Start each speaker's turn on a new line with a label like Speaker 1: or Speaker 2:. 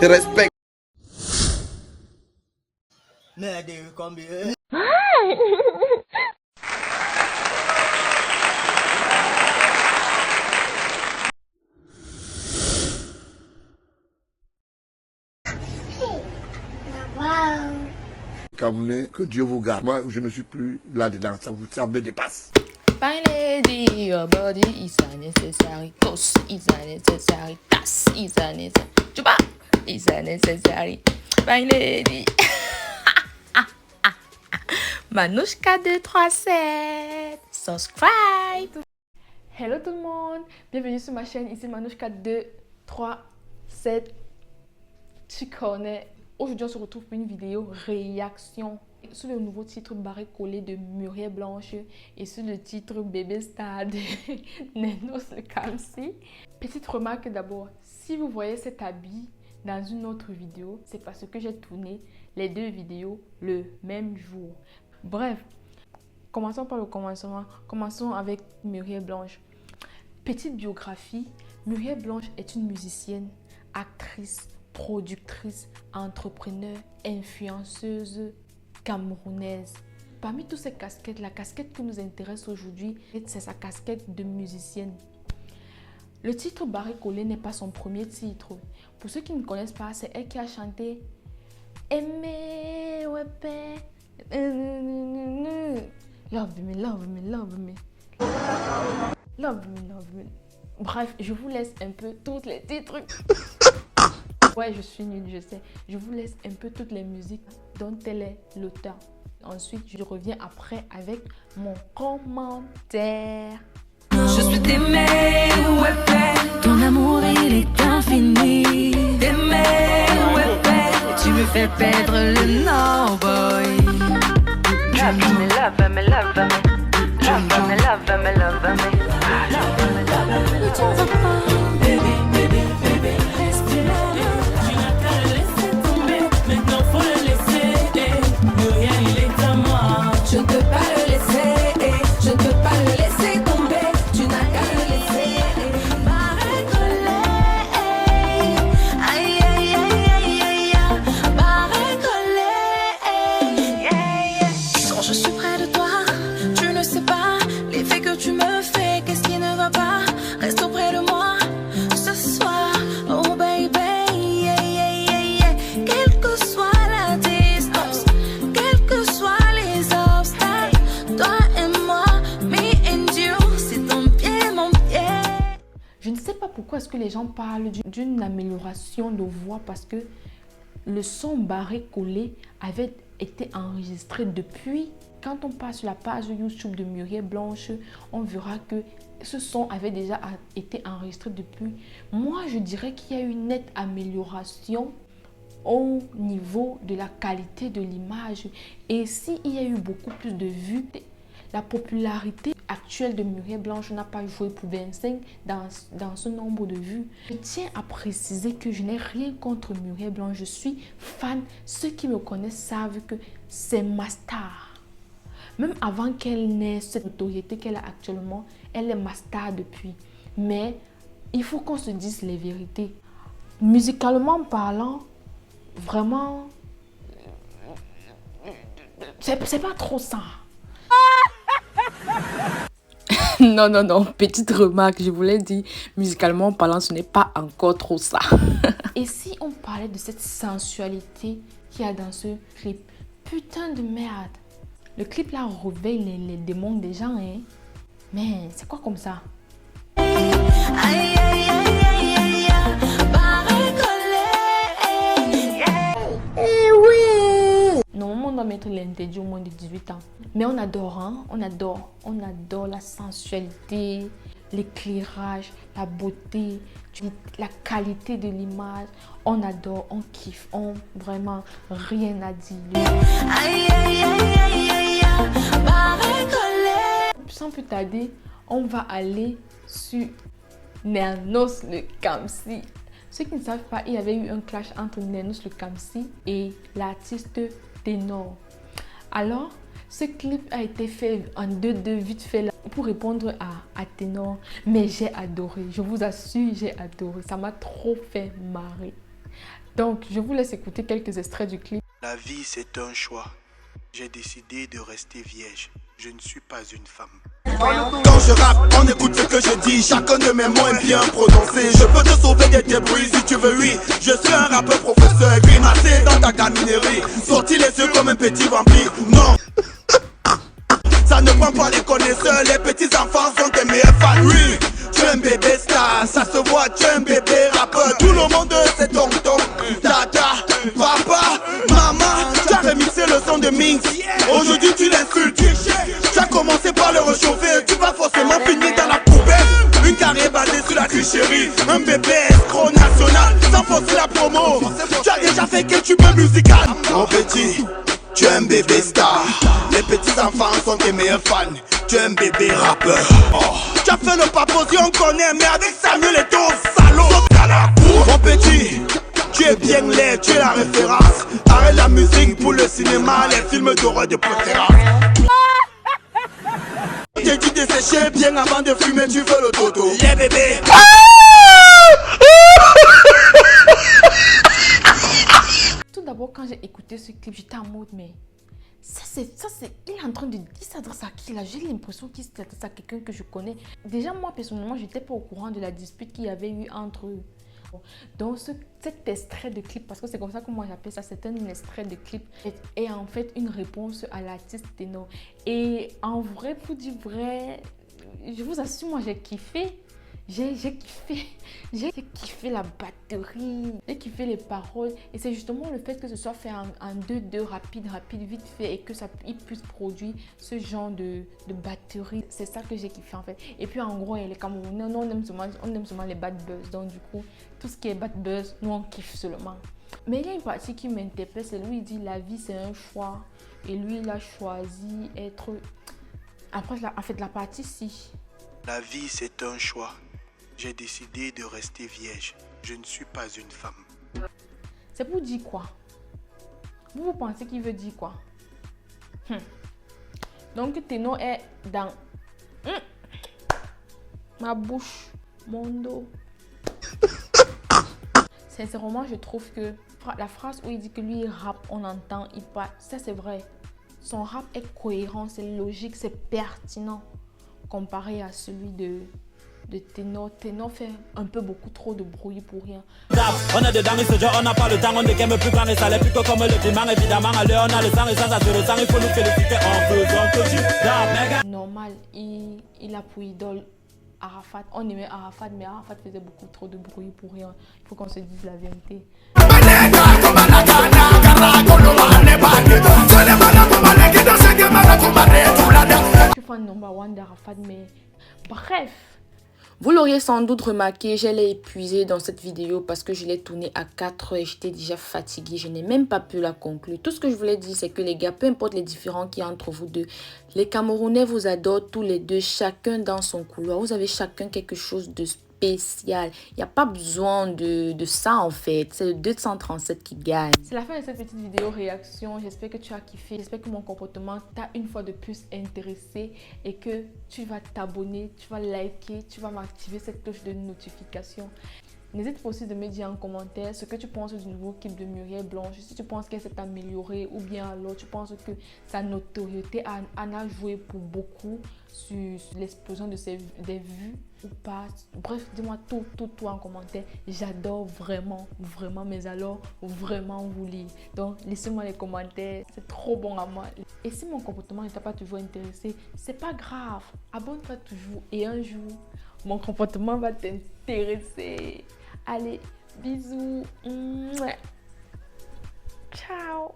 Speaker 1: Respect.
Speaker 2: Merde, combien?
Speaker 1: Camerounais, que Dieu vous garde. Moi, je ne suis plus là-dedans. Ça me dépasse.
Speaker 3: My lady, your body is unnecessary. Toss is unnecessary. Tas is unnecessary. Chupa is unnecessary. My lady. Manouchka 237. Subscribe. Hello tout le monde. Bienvenue sur ma chaîne. Ici Manouchka 237. Tu connais. Aujourd'hui, on se retrouve pour une vidéo réaction sur le nouveau titre Barré Collé de Muriel Blanche et sur le titre Bébé Star de Nenos le Kamsi. Petite remarque d'abord, si vous voyez cet habit dans une autre vidéo, c'est parce que j'ai tourné les deux vidéos le même jour. Bref, commençons par le commencement. Commençons avec Muriel Blanche. Petite biographie, Muriel Blanche est une musicienne, actrice, productrice, entrepreneur, influenceuse camerounaise. Parmi toutes ces casquettes, la casquette qui nous intéresse aujourd'hui, c'est sa casquette de musicienne. Le titre Barré Collé n'est pas son premier titre. Pour ceux qui ne connaissent pas, c'est elle qui a chanté Aimer, ouais, love me, love me, love me. Love me, love me. Bref, je vous laisse un peu tous les titres. Ouais, je suis nulle, je sais. Je vous laisse un peu toutes les musiques dont elle est l'auteur. Ensuite, je reviens après avec mon commentaire.
Speaker 4: Je suis t'aimer, ouais, ton amour il est infini. T'aimer, ouais, tu me fais perdre le nord, boy. Love me, love me, love me. Love me, love me, love me. Love me, love me. Tu ne vas pas, baby, baby, baby. Respire. Tu n'as qu'à le laisser tomber. Maintenant faut le laisser. Muriel il est à moi. Je ne peux pas le laisser. Je ne peux pas le laisser tomber. Tu n'as qu'à le laisser. Barré collé. Aïe aïe aïe aïe aïe. Barré collé. Quand je suis près de toi, tu ne sais pas l'effet que tu me fais. Qu'est-ce qui ne va pas? Reste auprès de moi ce soir. Oh baby, yeah, yeah, yeah, yeah. Quelle que soit la distance, quels que soient les obstacles, toi et moi, me and you, c'est ton pied, mon pied.
Speaker 3: Je ne sais pas pourquoi est-ce que les gens parlent d'une amélioration de voix parce que le son Barré Collé avait été enregistré depuis. Quand on passe sur la page YouTube de Muriel Blanche, on verra que ce son avait déjà été enregistré depuis. Moi, je dirais qu'il y a eu une nette amélioration au niveau de la qualité de l'image. Et s'il y a eu beaucoup plus de vues, la popularité actuelle de Muriel Blanche n'a pas joué pour 25 dans ce nombre de vues. Je tiens à préciser que je n'ai rien contre Muriel Blanche. Je suis fan. Ceux qui me connaissent savent que c'est ma star. Même avant qu'elle n'ait cette notoriété qu'elle a actuellement, elle est ma star depuis. Mais il faut qu'on se dise les vérités. Musicalement parlant, vraiment, c'est pas trop ça. Non, non, non, petite remarque, je voulais dire, musicalement parlant, ce n'est pas encore trop ça. Et si on parlait de cette sensualité qu'il y a dans ce clip? Putain de merde. Le clip là réveille les démons des gens, hein. Mais c'est quoi comme ça?
Speaker 4: Aïe aïe aïe aïe aïe. Barré collé.
Speaker 3: Eh oui! Normalement, on doit mettre l'interdit au moins de 18 ans. Mais on adore, hein? On adore la sensualité, l'éclairage, la beauté, la qualité de l'image. On adore, on kiffe, vraiment rien à dire.
Speaker 4: Aïe aïe aïe aïe aïe. Barré collé.
Speaker 3: Sans plus tarder, on va aller sur Nenos le Kamsi. Ceux qui ne savent pas, il y avait eu un clash entre Nenos le Kamsi et l'artiste Ténor. Alors, ce clip a été fait en 2-2 vite fait là, pour répondre à Ténor. Mais j'ai adoré, je vous assure, j'ai adoré. Ça m'a trop fait marrer. Donc, je vous laisse écouter quelques extraits du clip.
Speaker 5: La vie, c'est un choix. J'ai décidé de rester vierge. Je ne suis pas une femme.
Speaker 6: Quand je rappe, on écoute ce que je dis. Chacun de mes mots est bien prononcé. Je peux te sauver de tes bruits si tu veux, oui. Je suis un rappeur professeur, grimacé dans ta caminerie. Sorti les yeux comme un petit vampire. Non, ça ne prend pas les connaisseurs. Les petits enfants sont tes meilleurs fans. Oui, tu es un bébé star, ça se voit. Tu es un bébé rappeur. Tout le monde c'est tonton, tata, papa, maman. Tu as remixé le son de Minx. Aujourd'hui tu l'insultes. Tu as commencé par le réchauffer. Tu vas forcément finir dans la poubelle. Une carrière basée sur la tricherie. Un bébé escroc national sans forcer la promo. Tu as déjà fait que tu peux musical. Mon petit, tu es un bébé star. Les petits enfants sont tes meilleurs fans. Tu es un bébé rappeur. Oh. Tu as fait le paposi, on connaît. Mais avec Samuel et ton salaud à la cour. Mon petit, tu es bien laid, tu es la référence. Arrête la musique pour le cinéma, les films d'horreur de préférence. J'ai dit de sécher bien avant de fumer, tu veux le toto. Les bébés.
Speaker 3: Tout d'abord, quand j'ai écouté ce clip, j'étais en mode, mais il est en train de dire, il s'adresse à qui là? J'ai l'impression qu'il s'adresse à quelqu'un que je connais. Déjà, moi, personnellement, je n'étais pas au courant de la dispute qu'il y avait eu entre eux. Donc cet extrait de clip, parce que c'est comme ça que moi j'appelle ça, c'est un extrait de clip, est en fait une réponse à l'artiste Ténor. Et en vrai, pour dire vrai, je vous assure, moi j'ai kiffé. J'ai kiffé la batterie, j'ai kiffé les paroles. Et c'est justement le fait que ce soit fait en 2-2 rapide, vite fait, et que il puisse produire ce genre de batterie. C'est ça que j'ai kiffé en fait. Et puis en gros, les Camerounais, nous, on aime seulement les bad buzz. Donc du coup, tout ce qui est bad buzz, nous on kiffe seulement. Mais il y a une partie qui m'interpelle, c'est lui, il dit la vie c'est un choix. Et lui, il a choisi être... Après, en fait, la partie si.
Speaker 5: La vie, c'est un choix. J'ai décidé de rester vierge. Je ne suis pas une femme.
Speaker 3: C'est pour dire quoi? Vous pensez qu'il veut dire quoi? Donc, Ténor est dans ma bouche, mon dos. Sincèrement, je trouve que la phrase où il dit que lui, il rappe, on entend, il parle. Ça, c'est vrai. Son rap est cohérent, c'est logique, c'est pertinent comparé à celui de Ténor. Ténor fait un peu beaucoup trop de bruit pour rien.
Speaker 7: On est dedans et ce jour on n'a pas le temps, on ne gagne plus grand et ça l'est plus que comme le dimanche évidemment. À l'heure on a le sang et sans assurer le sang, il faut nous féliciter en faisant que tu
Speaker 3: normal, il a pour idole Arafat. On aimait Arafat, mais Arafat faisait beaucoup trop de bruit pour rien. Il faut qu'on se dise la vérité. Je suis fan number one d'Arafat, mais bref. Vous l'auriez sans doute remarqué, je l'ai épuisé dans cette vidéo parce que je l'ai tournée à 4 heures et j'étais déjà fatiguée. Je n'ai même pas pu la conclure. Tout ce que je voulais dire, c'est que les gars, peu importe les différends qu'il y a entre vous deux, les Camerounais vous adorent tous les deux, chacun dans son couloir. Vous avez chacun quelque chose de spécial. Il n'y a pas besoin de ça en fait. C'est le 237 qui gagne. C'est la fin de cette petite vidéo réaction. J'espère que tu as kiffé. J'espère que mon comportement t'a une fois de plus intéressé et que tu vas t'abonner, tu vas liker, tu vas m'activer cette cloche de notification. N'hésite pas aussi de me dire en commentaire ce que tu penses du nouveau clip de Muriel Blanche. Si tu penses qu'elle s'est améliorée ou bien alors tu penses que sa notoriété en a joué pour beaucoup sur l'explosion des vues ou pas. Bref, dis-moi tout en commentaire. J'adore vraiment, mais alors vraiment vous lire. Donc, laissez-moi les commentaires. C'est trop bon à moi. Et si mon comportement ne t'a pas toujours intéressé, c'est pas grave. Abonne-toi toujours et un jour, mon comportement va t'intéresser. Allez, bisous. Ciao.